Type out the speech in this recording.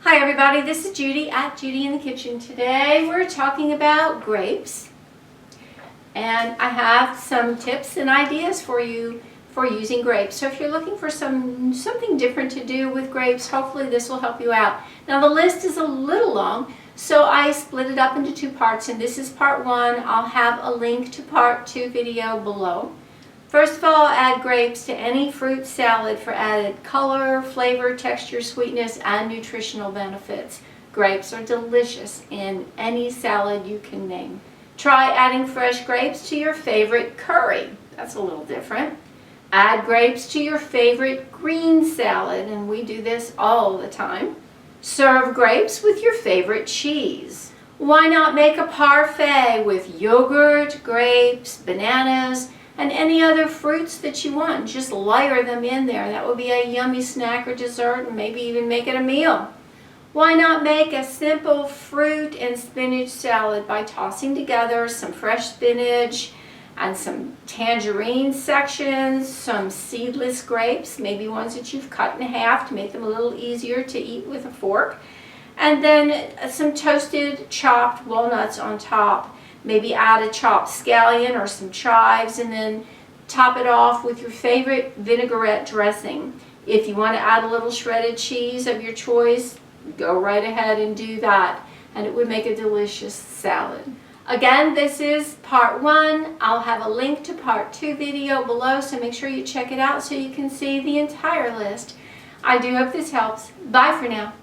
Hi everybody, this is Judy at Judy in the Kitchen. Today we're talking about grapes, and I have some tips and ideas for you for using grapes. So if you're looking for something different to do with grapes, hopefully this will help you out. Now the list is a little long, so I split it up into two parts, and this is part one. I'll have a link to part two video below. First of all, add grapes to any fruit salad for added color, flavor, texture, sweetness, and nutritional benefits. Grapes are delicious in any salad you can name. Try adding fresh grapes to your favorite curry. That's a little different. Add grapes to your favorite green salad, and we do this all the time. Serve grapes with your favorite cheese. Why not make a parfait with yogurt, grapes, bananas, and any other fruits that you want? Just layer them in there. That would be a yummy snack or dessert, and maybe even make it a meal. Why not make a simple fruit and spinach salad by tossing together some fresh spinach and some tangerine sections, some seedless grapes, maybe ones that you've cut in half to make them a little easier to eat with a fork, and then some toasted chopped walnuts on top. Maybe add a chopped scallion or some chives, and then top it off with your favorite vinaigrette dressing. If you want to add a little shredded cheese of your choice, go right ahead and do that, and it would make a delicious salad. Again, this is part one. I'll have a link to part two video below, so make sure you check it out so you can see the entire list. I do hope this helps. Bye for now.